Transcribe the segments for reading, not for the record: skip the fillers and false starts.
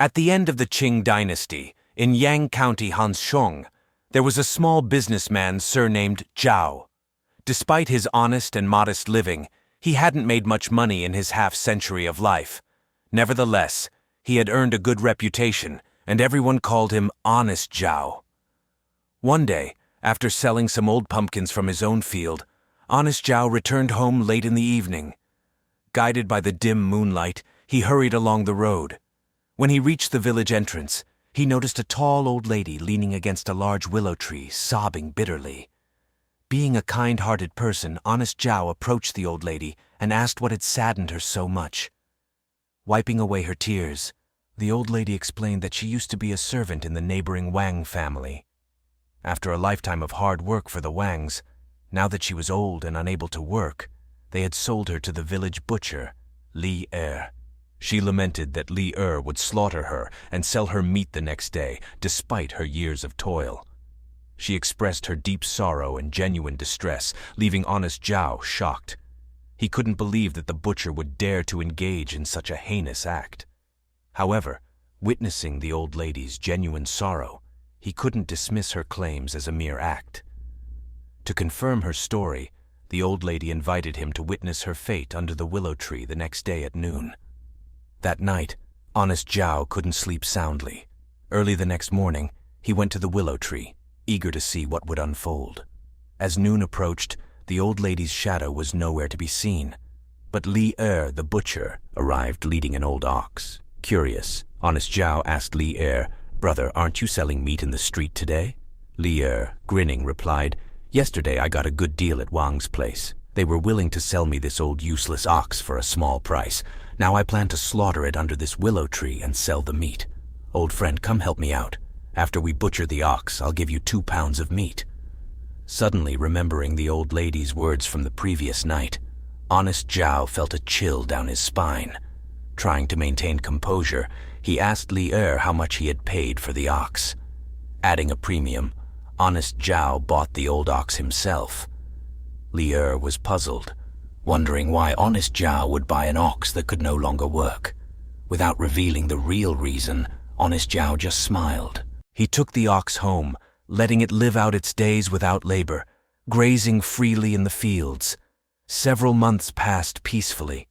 At the end of the Qing dynasty, in Yang County, Hanshong, there was a small businessman surnamed Zhao. Despite his honest and modest living, he hadn't made much money in his half-century of life. Nevertheless, he had earned a good reputation, and everyone called him Honest Zhao. One day, after selling some old pumpkins from his own field, Honest Zhao returned home late in the evening. Guided by the dim moonlight, he hurried along the road. When he reached the village entrance, he noticed a tall old lady leaning against a large willow tree, sobbing bitterly. Being a kind-hearted person, Honest Zhao approached the old lady and asked what had saddened her so much. Wiping away her tears, the old lady explained that she used to be a servant in the neighboring Wang family. After a lifetime of hard work for the Wangs, now that she was old and unable to work, they had sold her to the village butcher, Li Er. She lamented that Li Er would slaughter her and sell her meat the next day, despite her years of toil. She expressed her deep sorrow and genuine distress, leaving Honest Zhao shocked. He couldn't believe that the butcher would dare to engage in such a heinous act. However, witnessing the old lady's genuine sorrow, he couldn't dismiss her claims as a mere act. To confirm her story, the old lady invited him to witness her fate under the willow tree the next day at noon. That night, Honest Zhao couldn't sleep soundly. Early the next morning, he went to the willow tree, eager to see what would unfold. As noon approached, the old lady's shadow was nowhere to be seen. But Li Er, the butcher, arrived leading an old ox. Curious, Honest Zhao asked Li Er, "Brother, aren't you selling meat in the street today?" Li Er, grinning, replied, "Yesterday I got a good deal at Wang's place. They were willing to sell me this old useless ox for a small price. Now I plan to slaughter it under this willow tree and sell the meat. Old friend, come help me out. After we butcher the ox, I'll give you 2 pounds of meat." Suddenly remembering the old lady's words from the previous night, Honest Zhao felt a chill down his spine. Trying to maintain composure, he asked Li Er how much he had paid for the ox. Adding a premium, Honest Zhao bought the old ox himself. Li Er was puzzled, wondering why Honest Zhao would buy an ox that could no longer work. Without revealing the real reason, Honest Zhao just smiled. He took the ox home, letting it live out its days without labor, grazing freely in the fields. Several months passed peacefully.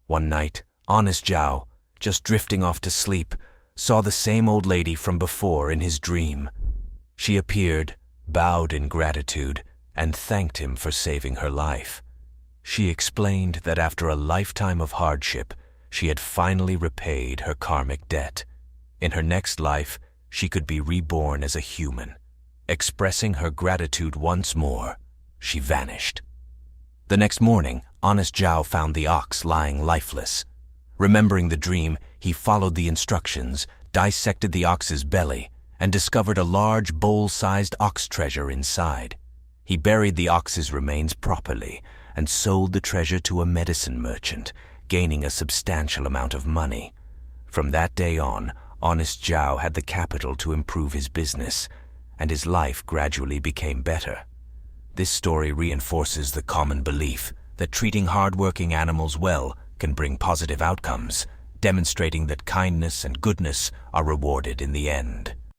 One night, Honest Zhao, just drifting off to sleep, saw the same old lady from before in his dream. She appeared, bowed in gratitude, and thanked him for saving her life. She explained that after a lifetime of hardship, she had finally repaid her karmic debt. In her next life, she could be reborn as a human. Expressing her gratitude once more, she vanished. The next morning, Honest Zhao found the ox lying lifeless. Remembering the dream, he followed the instructions, dissected the ox's belly, and discovered a large bowl-sized ox treasure inside. He buried the ox's remains properly and sold the treasure to a medicine merchant, gaining a substantial amount of money. From that day on, Honest Zhao had the capital to improve his business, and his life gradually became better. This story reinforces the common belief that treating hard-working animals well can bring positive outcomes, demonstrating that kindness and goodness are rewarded in the end.